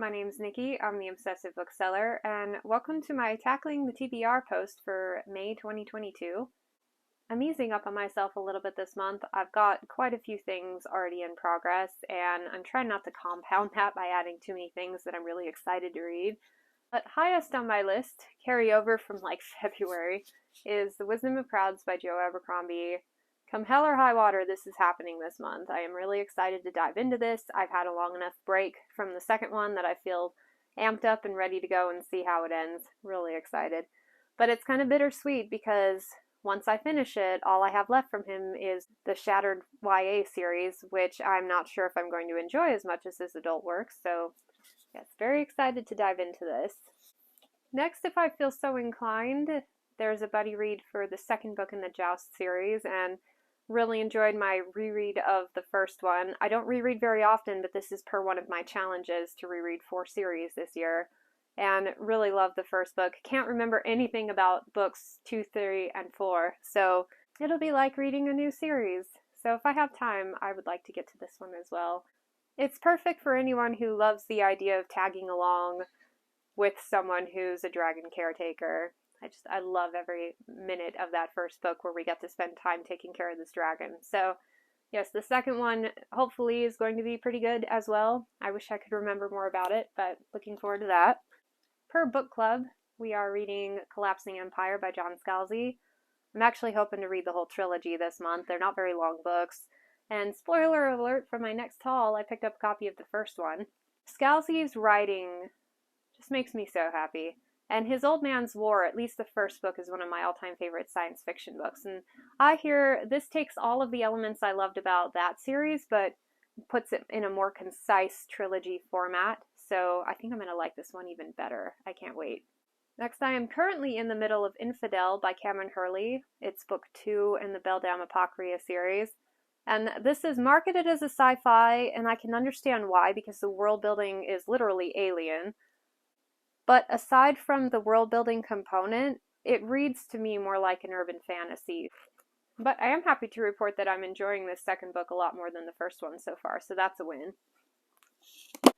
my name's Nikki, I'm the Obsessive Bookseller, and welcome to my Tackling the TBR post for May 2022. I'm easing up on myself a little bit this month. I've got quite a few things already in progress, and I'm trying not to compound that by adding too many things that I'm really excited to read. But highest on my list, carryover from like February, is The Wisdom of Crowds by Joe Abercrombie. Come hell or high water, this is happening this month. I am really excited to dive into this. I've had a long enough break from the second one that I feel amped up and ready to go and see how it ends. Really excited. But it's kind of bittersweet because once I finish it, all I have left from him is the Shattered YA series, which I'm not sure if I'm going to enjoy as much as his adult work. So, yes, very excited to dive into this. Next, if I feel so inclined, there's a buddy read for the second book in the Joust series, and really enjoyed my reread of the first one. I don't reread very often, but this is per one of my challenges to reread 4 series this year, and really loved the first book. Can't remember anything about books 2, 3, and 4, so it'll be like reading a new series. So if I have time, I would like to get to this one as well. It's perfect for anyone who loves the idea of tagging along with someone who's a dragon caretaker. I love every minute of that first book where we get to spend time taking care of this dragon. So, yes, the second one hopefully is going to be pretty good as well. I wish I could remember more about it, but looking forward to that. Per book club, we are reading Collapsing Empire by John Scalzi. I'm actually hoping to read the whole trilogy this month. They're not very long books. And spoiler alert, for my next haul, I picked up a copy of the first one. Scalzi's writing just makes me so happy. And his Old Man's War, at least the first book, is one of my all-time favorite science fiction books. And I hear this takes all of the elements I loved about that series, but puts it in a more concise trilogy format. So I think I'm going to like this one even better. I can't wait. Next, I am currently in the middle of Infidel by Cameron Hurley. It's book 2 in the Beldam Apocrypha series. And this is marketed as a sci-fi, and I can understand why, because the world building is literally alien. But aside from the world-building component, it reads to me more like an urban fantasy. But I am happy to report that I'm enjoying this second book a lot more than the first one so far, so that's a win.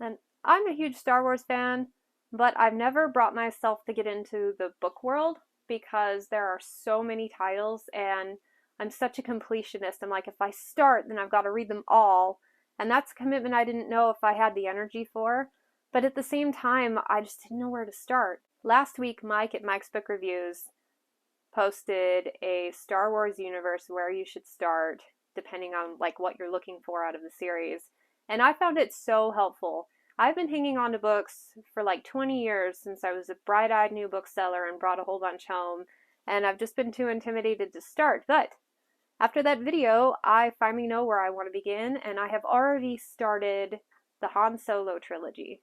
And I'm a huge Star Wars fan, but I've never brought myself to get into the book world because there are so many titles, and I'm such a completionist. I'm like, if I start, then I've got to read them all, and that's a commitment I didn't know if I had the energy for. But at the same time, I just didn't know where to start. Last week, Mike at Mike's Book Reviews posted a Star Wars universe where you should start, depending on like what you're looking for out of the series. And I found it so helpful. I've been hanging on to books for like 20 years since I was a bright-eyed new bookseller and brought a whole bunch home. And I've just been too intimidated to start. But after that video, I finally know where I want to begin, and I have already started the Han Solo trilogy.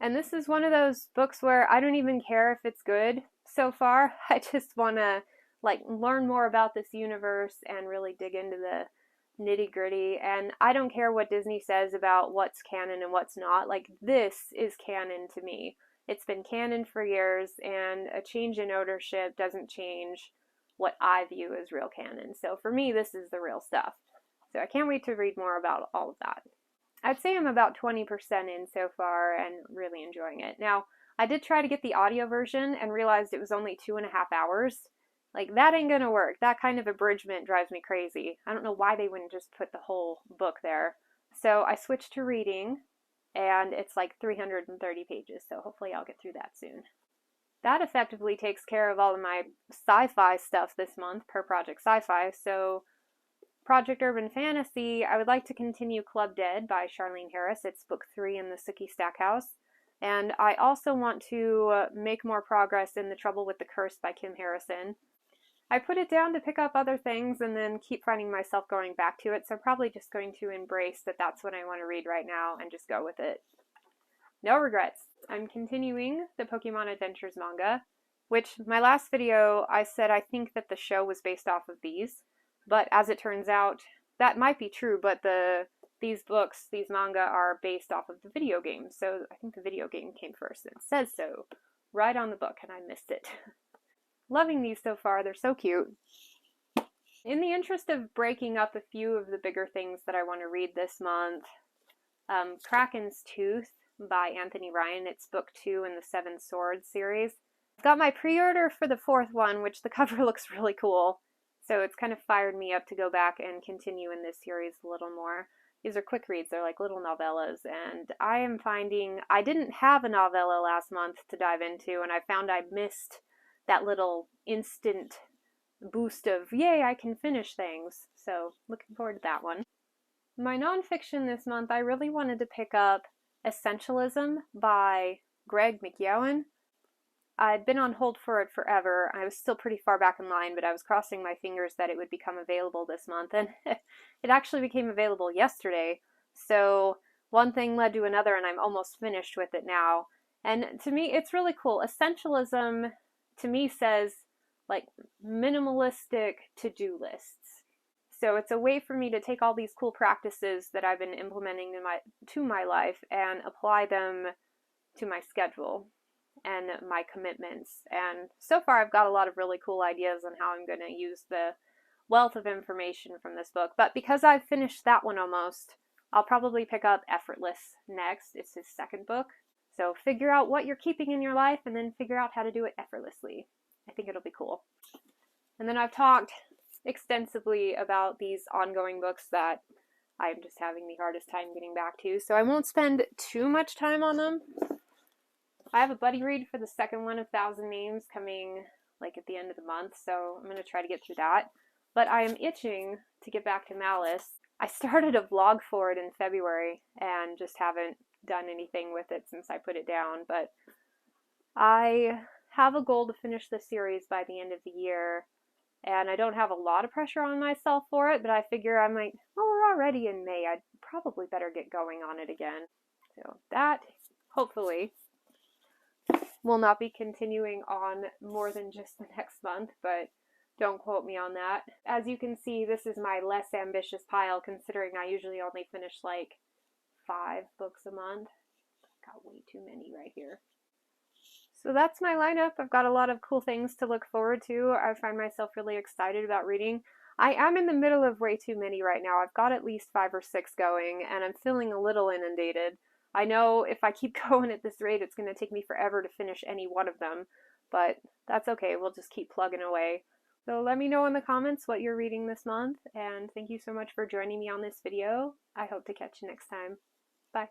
And this is one of those books where I don't even care if it's good so far. I just want to like learn more about this universe and really dig into the nitty-gritty. And I don't care what Disney says about what's canon and what's not. Like, this is canon to me. It's been canon for years, and a change in ownership doesn't change what I view as real canon. So for me, this is the real stuff. So I can't wait to read more about all of that. I'd say I'm about 20% in so far and really enjoying it. Now, I did try to get the audio version and realized it was only 2.5 hours. Like, that ain't gonna work. That kind of abridgment drives me crazy. I don't know why they wouldn't just put the whole book there. So I switched to reading, and it's like 330 pages, so hopefully I'll get through that soon. That effectively takes care of all of my sci-fi stuff this month per Project Sci-Fi, so Project Urban Fantasy, I would like to continue Club Dead by Charlene Harris. It's book 3 in the Sookie Stackhouse. And I also want to make more progress in The Trouble with the Curse by Kim Harrison. I put it down to pick up other things and then keep finding myself going back to it, so I'm probably just going to embrace that that's what I want to read right now and just go with it. No regrets. I'm continuing the Pokemon Adventures manga, which my last video I said I think that the show was based off of these. But as it turns out, that might be true, but these manga are based off of the video game. So I think the video game came first. It says so right on the book, and I missed it. Loving these so far. They're so cute. In the interest of breaking up a few of the bigger things that I want to read this month, Kraken's Tooth by Anthony Ryan. It's book 2 in the Seven Swords series. I've got my pre-order for the 4th one, which the cover looks really cool. So it's kind of fired me up to go back and continue in this series a little more. These are quick reads, they're like little novellas, and I am finding I didn't have a novella last month to dive into, and I found I missed that little instant boost of, yay, I can finish things. So looking forward to that one. My nonfiction this month, I really wanted to pick up Essentialism by Greg McKeown. I'd been on hold for it forever. I was still pretty far back in line, but I was crossing my fingers that it would become available this month, and it actually became available yesterday. So one thing led to another, and I'm almost finished with it now. And to me, it's really cool. Essentialism, to me, says, like, minimalistic to-do lists. So it's a way for me to take all these cool practices that I've been implementing to my life and apply them to my schedule and my commitments. And so far I've got a lot of really cool ideas on how I'm going to use the wealth of information from this book. But because I've finished that one almost, I'll probably pick up Effortless next. It's his 2nd book. So figure out what you're keeping in your life and then figure out how to do it effortlessly. I think it'll be cool. And then I've talked extensively about these ongoing books that I'm just having the hardest time getting back to, so I won't spend too much time on them. I have a buddy read for the 2nd one of 1,000 Names coming like at the end of the month, so I'm going to try to get through that. But I am itching to get back to Malice. I started a vlog for it in February and just haven't done anything with it since I put it down, but I have a goal to finish the series by the end of the year, and I don't have a lot of pressure on myself for it, but I figure I'm like, oh, we're already in May, I'd probably better get going on it again. So that, hopefully, will not be continuing on more than just the next month, but don't quote me on that. As you can see, this is my less ambitious pile, considering I usually only finish like 5 books a month. Got way too many right here. So that's my lineup. I've got a lot of cool things to look forward to. I find myself really excited about reading. I am in the middle of way too many right now. I've got at least 5 or 6 going, and I'm feeling a little inundated. I know if I keep going at this rate, it's going to take me forever to finish any one of them, but that's okay. We'll just keep plugging away. So let me know in the comments what you're reading this month, and thank you so much for joining me on this video. I hope to catch you next time. Bye.